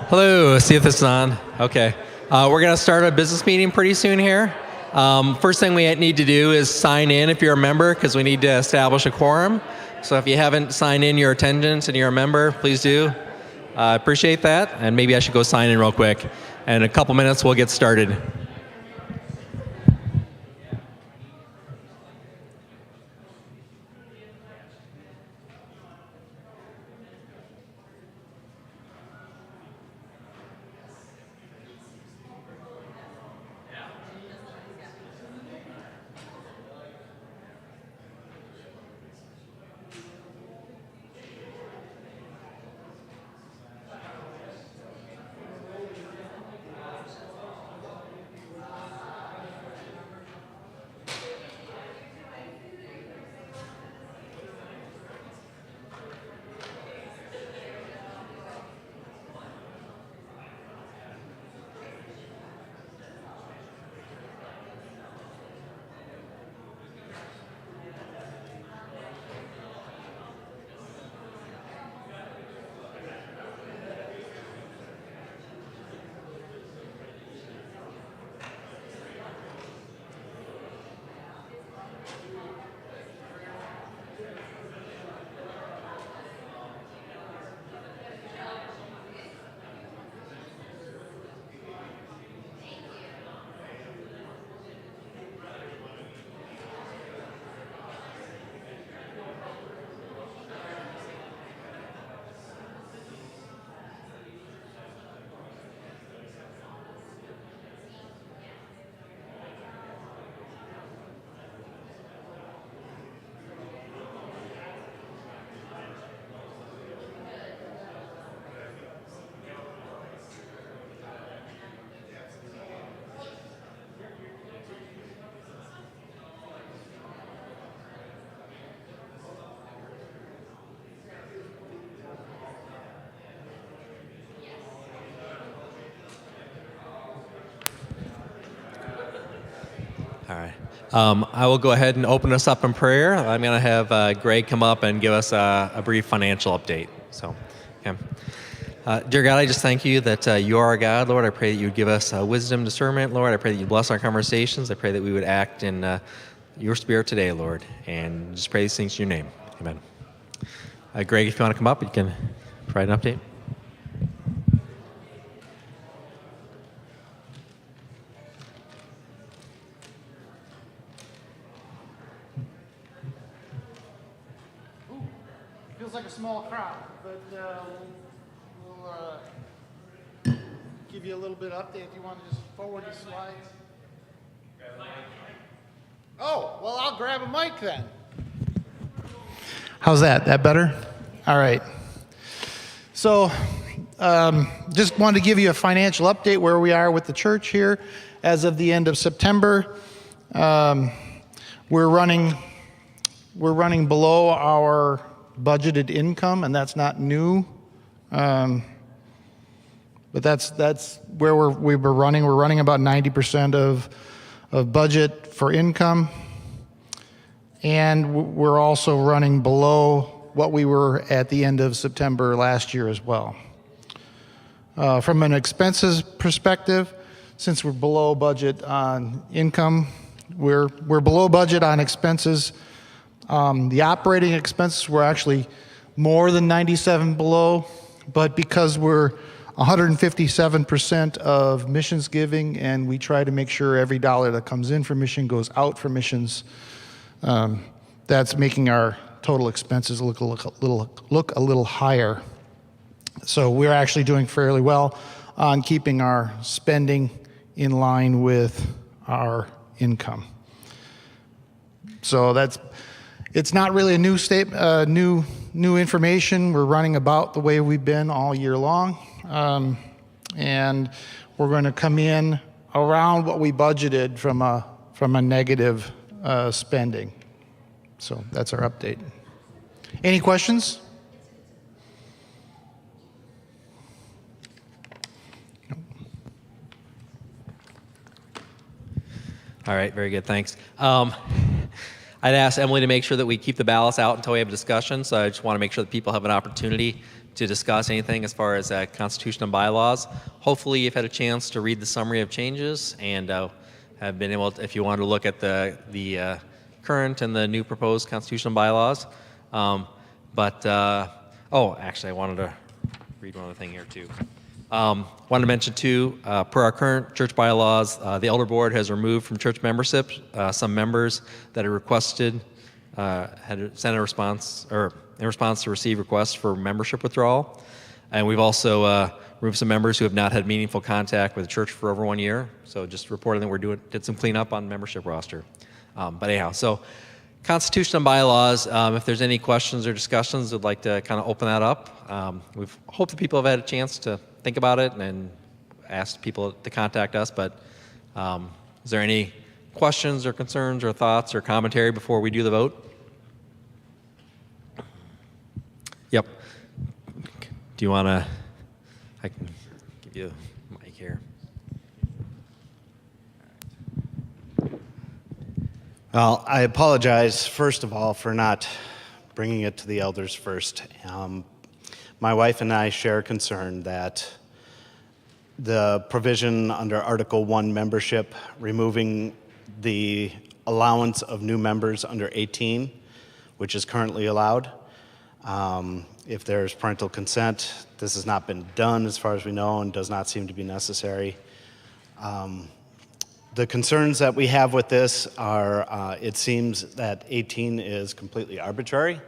Hello, see if this is on. Okay. We're going to start a business meeting pretty soon here. First thing we need to do is sign in if you're a member because we need to establish a quorum. So if you haven't signed in your attendance and you're a member, please do. I appreciate that. And maybe I should go sign in real quick. And in a couple minutes, we'll get started. All right. I will go ahead and open us up in prayer. I'm going to have Greg come up and give us a brief financial update. So, okay. Dear God, I just thank you that you are our God. Lord, I pray that you would give us wisdom, discernment. Lord, I pray that you bless our conversations. I pray that we would act in your spirit today, Lord. And just pray these things in your name. Amen. Greg, if you want to come up, you can provide an update. Feels like a small crowd, but we'll give you a little bit of update if you want to just forward the slides. Oh, well, I'll grab a mic then. How's that? That better? All right. So just wanted to give you a financial update where we are with the church here. As of the end of September, we're running below our budgeted income, and that's not new. But that's where we were running. We're running about 90% of budget for income, and we're also running below what we were at the end of September last year as well. From an expenses perspective, since we're below budget on income, we're below budget on expenses. The operating expenses were actually more than 97 below, but because we're 157% of missions giving, and we try to make sure every dollar that comes in for mission goes out for missions, that's making our total expenses look a little higher. So we're actually doing fairly well on keeping our spending in line with our income. So it's not really a new new information. We're running about the way we've been all year long, and we're going to come in around what we budgeted from a negative spending. So that's our update. Any questions? All right, very good, thanks. I'd asked Emily to make sure that we keep the ballots out until we have a discussion, so I just want to make sure that people have an opportunity to discuss anything as far as Constitution and bylaws. Hopefully you've had a chance to read the summary of changes and have been able to, if you want to look at the current and the new proposed Constitution and bylaws. Actually I wanted to read one other thing here too. Wanted to mention too, per our current church bylaws, the elder board has removed from church membership some members that had requested, had sent a response, or in response to receive requests for membership withdrawal. And we've also removed some members who have not had meaningful contact with the church for over 1 year. So just reporting that did some cleanup on membership roster. But anyhow, so Constitution and bylaws, if there's any questions or discussions, I'd like to kind of open that up. We've hoped that people have had a chance to think about it and asked people to contact us, but is there any questions or concerns or thoughts or commentary before we do the vote? Yep. Do you want to, I can give you a mic here. Well, I apologize, first of all, for not bringing it to the elders first. My wife and I share concern that the provision under Article 1 membership, removing the allowance of new members under 18, which is currently allowed. If there's parental consent, this has not been done as far as we know and does not seem to be necessary. The concerns that we have with this are, it seems that 18 is completely arbitrary.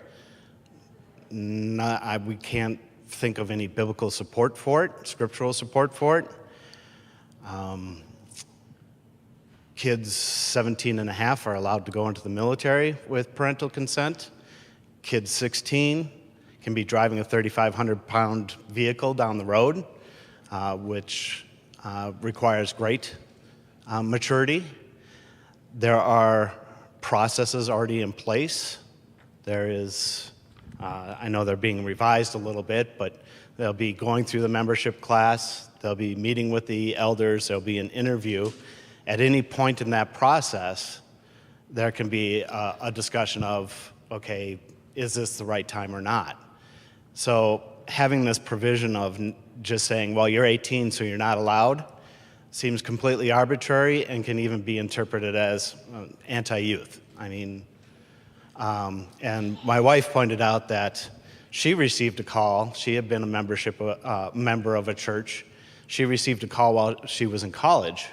We can't think of any biblical support for it, scriptural support for it. Kids 17 and a half are allowed to go into the military with parental consent. Kids 16 can be driving a 3,500-pound vehicle down the road, which requires great maturity. There are processes already in place. There is, I know they're being revised a little bit, but they'll be going through the membership class, they'll be meeting with the elders, there'll be an interview. At any point in that process, there can be a discussion of, okay, is this the right time or not? So having this provision of just saying, well, you're 18, so you're not allowed, seems completely arbitrary and can even be interpreted as anti-youth. I mean, and my wife pointed out that she received a call. She had been a member of a church. She received a call while she was in college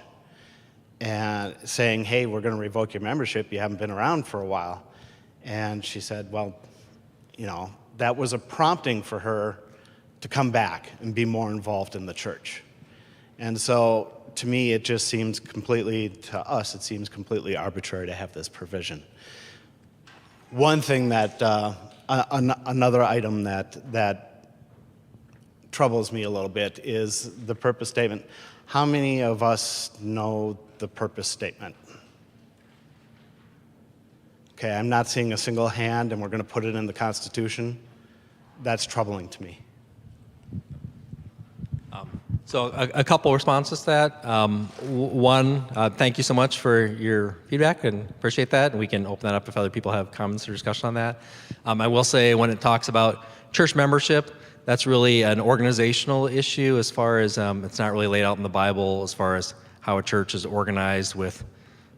and saying, hey, we're going to revoke your membership. You haven't been around for a while. And she said, well, you know, that was a prompting for her to come back and be more involved in the church. And so to me, it just seems completely, to us, it seems completely arbitrary to have this provision. One thing that, another item that troubles me a little bit is the purpose statement. How many of us know the purpose statement? Okay, I'm not seeing a single hand, and we're going to put it in the Constitution. That's troubling to me. So a couple responses to that. One, thank you so much for your feedback and appreciate that. And we can open that up if other people have comments or discussion on that. I will say when it talks about church membership, that's really an organizational issue as far as it's not really laid out in the Bible as far as how a church is organized with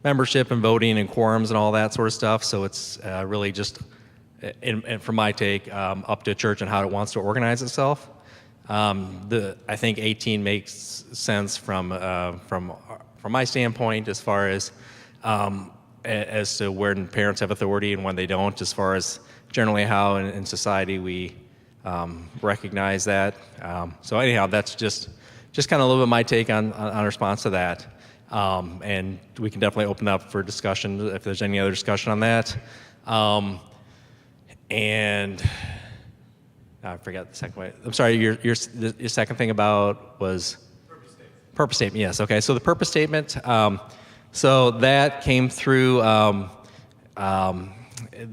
membership and voting and quorums and all that sort of stuff. So it's really just, and from my take, up to a church and how it wants to organize itself. I think 18 makes sense from my standpoint as far as to when parents have authority and when they don't, as far as generally how in society we recognize that. So anyhow, that's just kind of a little bit my take on response to that. And we can definitely open up for discussion if there's any other discussion on that. And I forgot the second way. I'm sorry, your second thing about was? Purpose statement. Purpose statement, yes. Okay, so the purpose statement, so that came through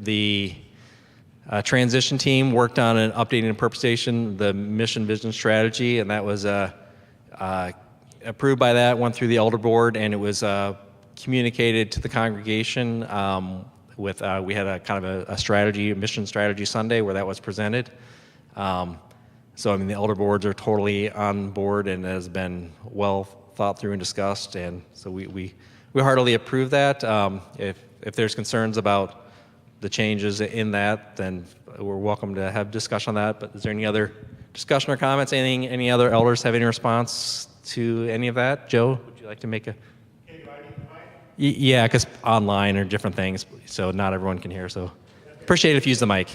the transition team worked on an updating and purpose statement, the mission, vision, strategy, and that was approved by that, went through the elder board, and it was communicated to the congregation with we had a kind of a mission strategy Sunday where that was presented. So I mean, the elder boards are totally on board and has been well thought through and discussed, and so we heartily approve that. If there's concerns about the changes in that, then we're welcome to have discussion on that. But is there any other discussion or comments? Any other elders have any response to any of that? Joe, would you like to make a? Yeah, because online or different things, so not everyone can hear. So appreciate it if you use the mic.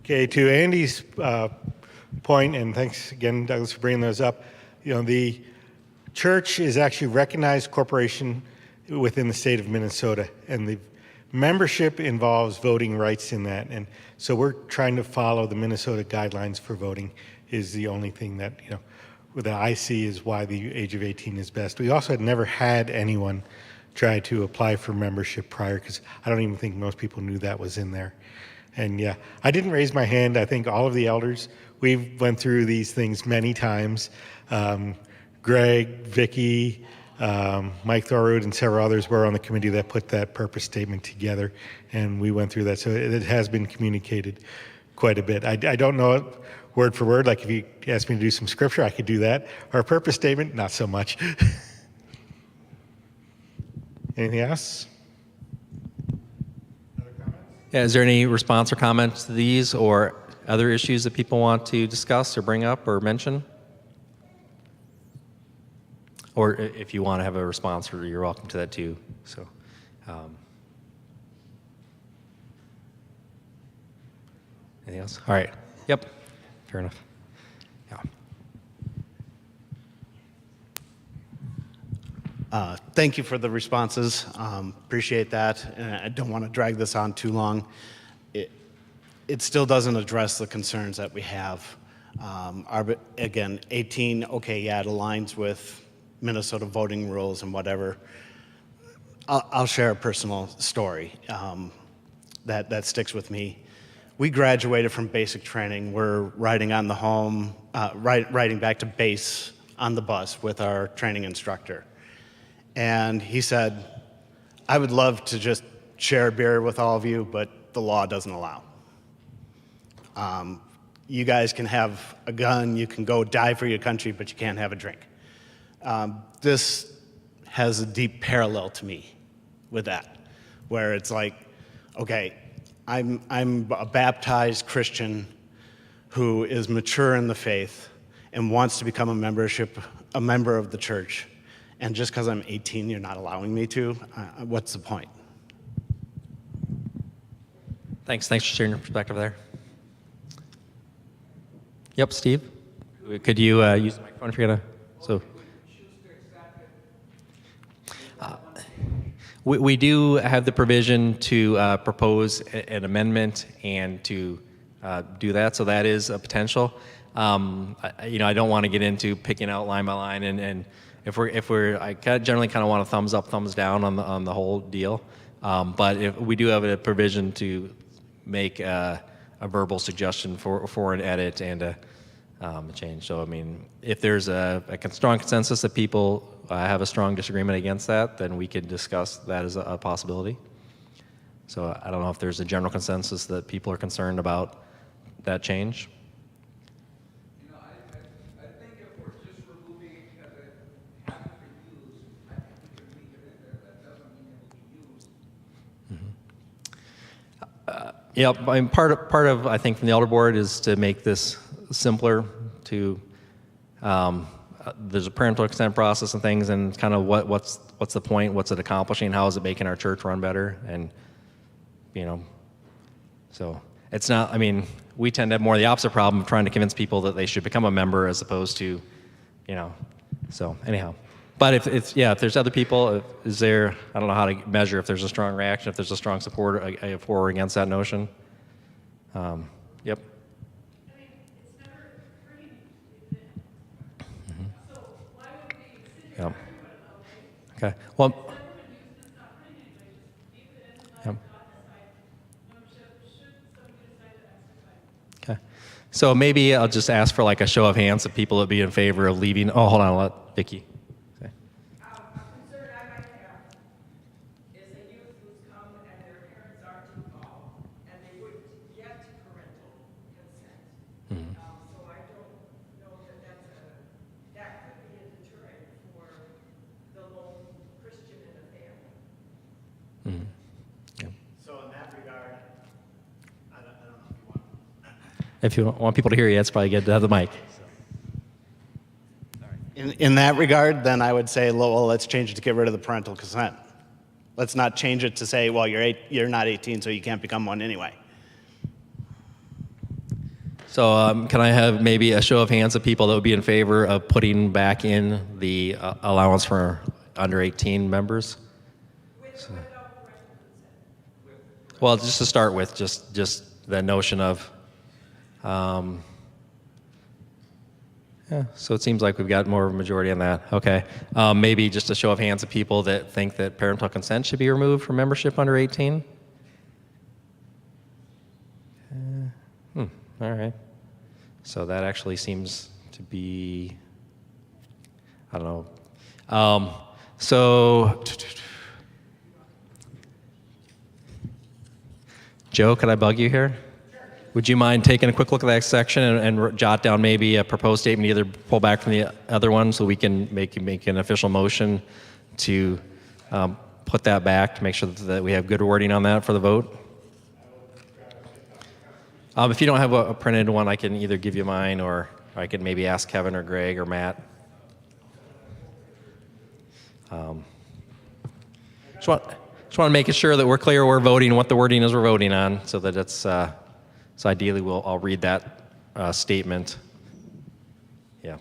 Okay, to Andy's point, and thanks again, Douglas, for bringing those up. The church is actually a recognized corporation within the state of Minnesota, and the membership involves voting rights in that. And so we're trying to follow the Minnesota guidelines for voting is the only thing that, that I see is why the age of 18 is best. We also had never had anyone try to apply for membership prior, because I don't even think most people knew that was in there. And yeah, I didn't raise my hand. I think all of the elders, we've went through these things many times. Greg, Vicky, Mike Thorud, and several others were on the committee that put that purpose statement together, and we went through that. So it has been communicated quite a bit. I don't know it word for word. Like if you asked me to do some scripture, I could do that. Our purpose statement, not so much. Anything else? Yeah, is there any response or comments to these or other issues that people want to discuss or bring up or mention? Or if you want to have a response, you're welcome to that too. So, anything else? All right. Yep. Fair enough. Yeah. Thank you for the responses. Appreciate that. And I don't want to drag this on too long. It still doesn't address the concerns that we have. Again, 18, okay, yeah, it aligns with Minnesota voting rules and whatever. I'll share a personal story that sticks with me. We graduated from basic training. We're riding on the riding back to base on the bus with our training instructor. And he said, I would love to just share a beer with all of you, but the law doesn't allow. You guys can have a gun, you can go die for your country, but you can't have a drink. This has a deep parallel to me with that, where it's like, okay, I'm a baptized Christian who is mature in the faith and wants to become a member of the church. And just because I'm 18, you're not allowing me to, what's the point? Thanks for sharing your perspective there. Yep, Steve. Could you use the microphone if you're gonna? So. We do have the provision to propose an amendment and to do that, so that is a potential. I don't want to get into picking out line by line, and if I generally kind of want a thumbs up, thumbs down on the whole deal. But if we do have a provision to make a verbal suggestion for an edit and a change. So I mean, if there's a strong consensus that people have a strong disagreement against that, then we could discuss that as a possibility. So I don't know if there's a general consensus that people are concerned about that change. I think if we're just removing it because it has to be used, I think we can leave it in there. That doesn't mean it will be used. Yeah, I mean, part of I think from the elder board is to make this simpler. To there's a parental consent process and things, and kind of what's the point? What's it accomplishing? How is it making our church run better? And so it's not. I mean, we tend to have more the opposite problem of trying to convince people that they should become a member as opposed to, So anyhow, but if there's other people, is there? I don't know how to measure if there's a strong reaction, if there's a strong support for or against that notion. Yep. Yep. Okay. Well. Yep. Okay. So maybe I'll just ask for like a show of hands of people that be in favor of leaving. Oh, hold on. I'll let Vicki. If you want people to hear you, it's probably good to have the mic. In that regard, then I would say, well, let's change it to get rid of the parental consent. Let's not change it to say, well, you're not 18, so you can't become one anyway. So can I have maybe a show of hands of people that would be in favor of putting back in the allowance for under 18 members? Well, just to start with, just the notion of, yeah, so it seems like we've got more of a majority on that. Okay. Maybe just a show of hands of people that think that parental consent should be removed from membership under 18? All right. So that actually seems to be, I don't know. So, Joe, could I bug you here? Would you mind taking a quick look at that section and jot down maybe a proposed statement, either pull back from the other one so we can make an official motion to put that back to make sure that we have good wording on that for the vote? If you don't have a printed one, I can either give you mine or I could maybe ask Kevin or Greg or Matt. Just want to make sure that we're clear we're voting what the wording is we're voting on, so that it's so ideally I'll read that statement. Yeah.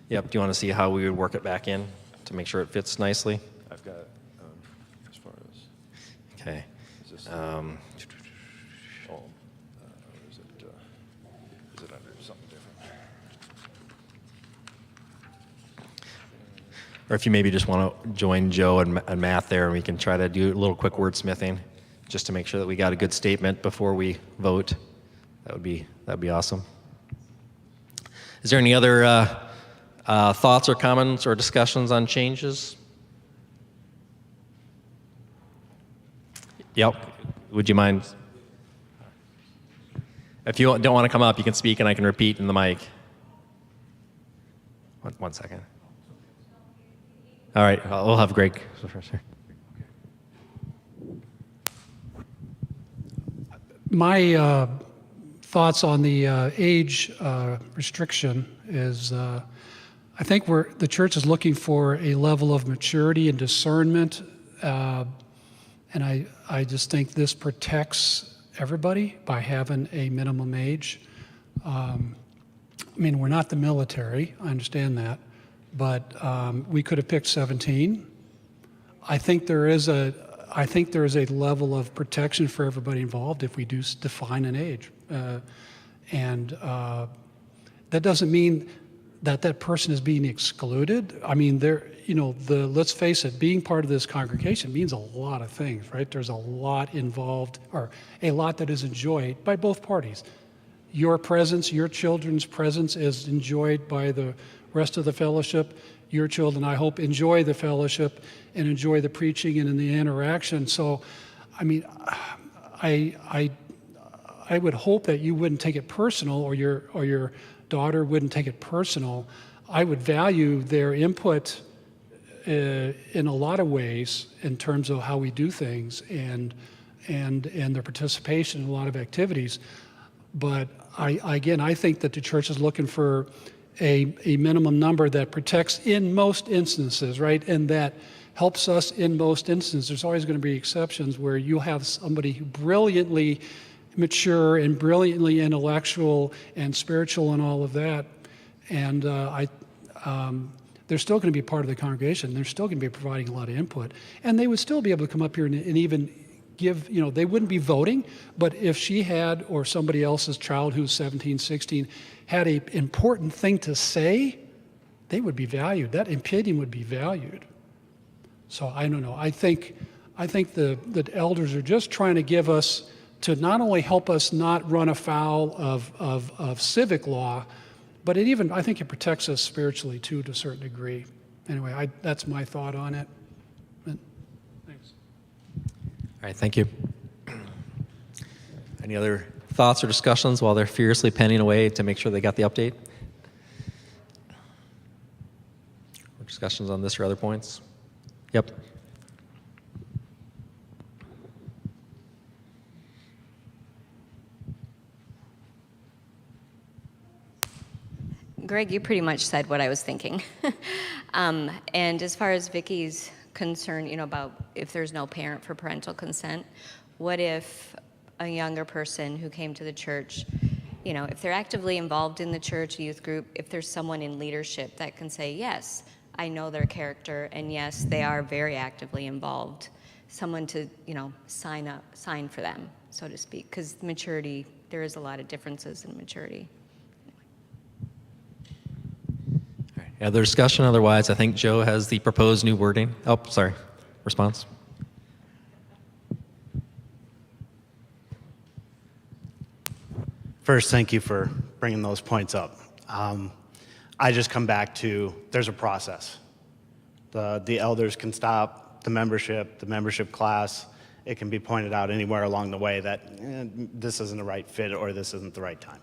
Yep. Do you want to see how we would work it back in to make sure it fits nicely? I've got, as far as, Okay. is this, is it under something different? Or if you maybe just want to join Joe and Matt there, and we can try to do a little quick wordsmithing, just to make sure that we got a good statement before we vote. That'd be awesome. Is there any other thoughts or comments or discussions on changes? Yep. Would you mind? If you don't want to come up, you can speak and I can repeat in the mic. One second. All right, we'll have Greg first here. My thoughts on the age restriction is I think the church is looking for a level of maturity and discernment, and I just think this protects everybody by having a minimum age. I mean, we're not the military, I understand that, but we could have picked 17. I think there is a level of protection for everybody involved if we do define an age. And that doesn't mean that person is being excluded. I mean, let's face it, being part of this congregation means a lot of things, right? There's a lot involved, or a lot that is enjoyed by both parties. Your presence, your children's presence is enjoyed by the rest of the fellowship. Your children, I hope, enjoy the fellowship and enjoy the preaching and in the interaction. So, I mean, I would hope that you wouldn't take it personal, or your daughter wouldn't take it personal. I would value their input in a lot of ways in terms of how we do things and their participation in a lot of activities. But I think that the church is looking for a minimum number that protects in most instances, right? And that helps us in most instances. There's always going to be exceptions where you have somebody who brilliantly mature and brilliantly intellectual and spiritual and all of that. And they're still going to be part of the congregation. They're still going to be providing a lot of input. And they would still be able to come up here and even give, they wouldn't be voting, but if she had, or somebody else's child who's 17, 16, had an important thing to say, they would be valued. That opinion would be valued. So I don't know. I think the elders are just trying to give us, to not only help us not run afoul of civic law, but I think it protects us spiritually too, to a certain degree. Anyway, that's my thought on it. Thanks. All right, thank you. Any other thoughts or discussions while they're furiously penning away to make sure they got the update? Or discussions on this or other points? Yep. Greg, you pretty much said what I was thinking. And as far as Vicky's concern, about if there's no parent for parental consent, what if a younger person who came to the church, if they're actively involved in the church youth group, if there's someone in leadership that can say, yes, I know their character, and yes, they are very actively involved, someone to, sign for them, so to speak, because maturity, there is a lot of differences in maturity. All right. Other discussion? Otherwise, I think Joe has the proposed new wording. Oh, sorry. Response? First, thank you for bringing those points up. I just come back to there's a process. The elders can stop the membership class. It can be pointed out anywhere along the way that this isn't the right fit or this isn't the right time.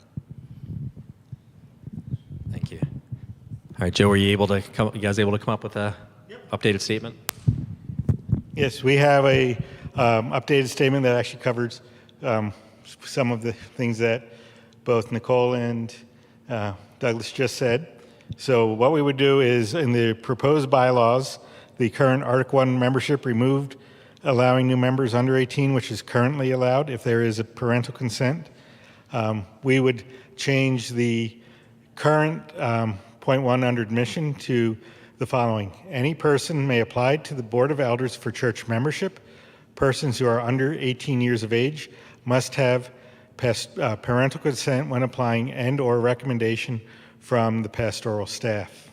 Thank you. All right, Joe, you guys able to come up with a updated statement? Yes, we have a updated statement that actually covers some of the things that both Nicole and Douglas just said. So what we would do is in the proposed bylaws, the current Article 1 membership removed, allowing new members under 18, which is currently allowed if there is a parental consent. We would change the current point 1 under admission to the following. Any person may apply to the Board of Elders for church membership. Persons who are under 18 years of age must have parental consent when applying and/or recommendation from the pastoral staff.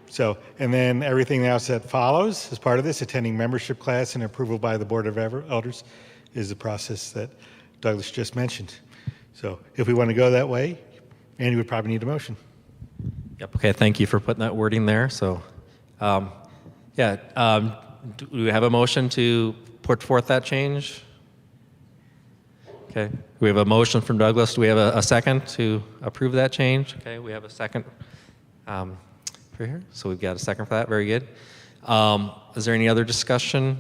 So, and then everything else that follows as part of this, attending membership class and approval by the Board of Elders, is the process that Douglas just mentioned. So if we want to go that way, Andy would probably need a motion. Yep. Okay. Thank you for putting that wording there. So, do we have a motion to put forth that change? Okay. We have a motion from Douglas. Do we have a second to approve that change? Okay. We have a second for here. So we've got a second for that. Very good. Is there any other discussion?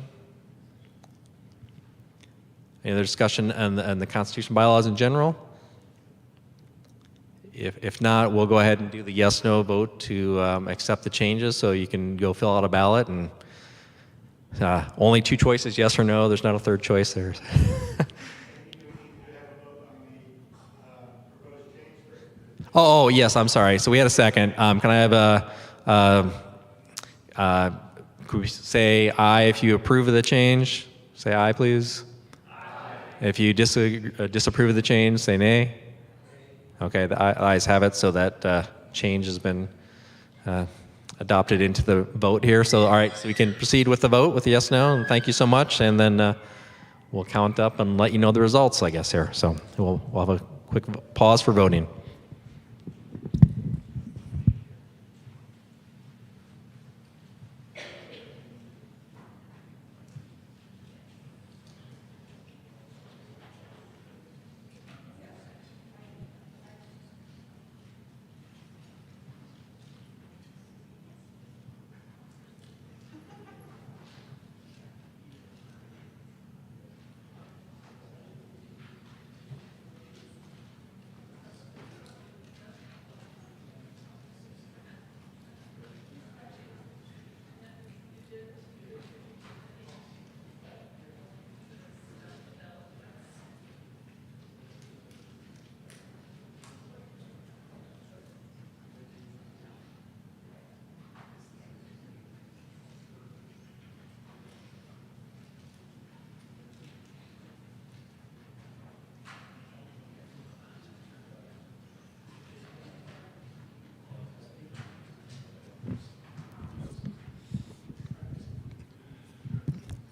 Any other discussion on the Constitution bylaws in general? If not, we'll go ahead and do the yes/no vote to accept the changes. So you can go fill out a ballot, and only 2 choices, yes or no. There's not a third choice there. Oh, yes, I'm sorry. So we had a second. Can I have could we say aye if you approve of the change? Say aye, please. Aye. If you disapprove of the change, say nay. Okay, the ayes have it, so that change has been adopted into the vote here. So, all right, so we can proceed with the vote with the yes, no, and thank you so much. And then we'll count up and let you know the results, I guess, here. So we'll have a quick pause for voting.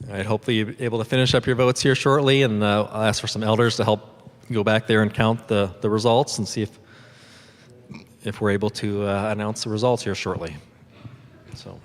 All right, hopefully you'll be able to finish up your votes here shortly, and I'll ask for some elders to help go back there and count the results and see if we're able to announce the results here shortly. So.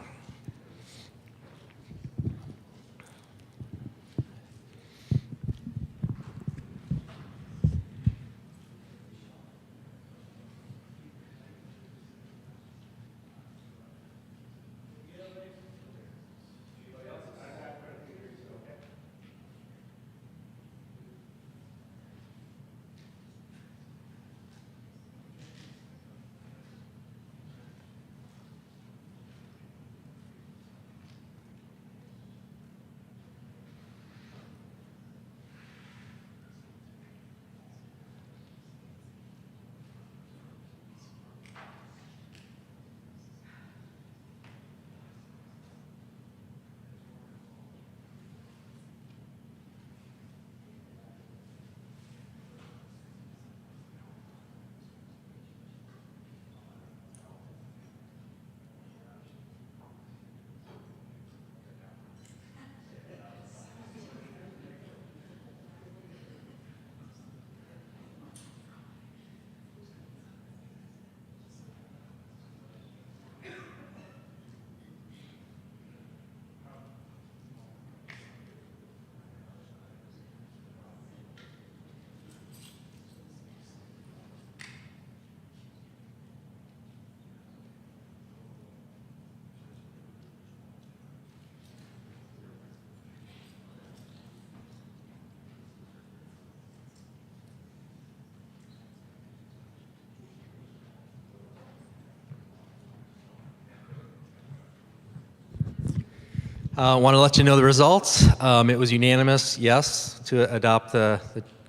Want to let you know the results. It was unanimous yes to adopt the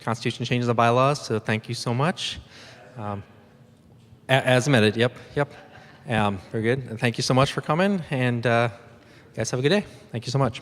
Constitution changes and bylaws, so thank you so much. As amended, yep. Very good. And thank you so much for coming, and guys have a good day. Thank you so much.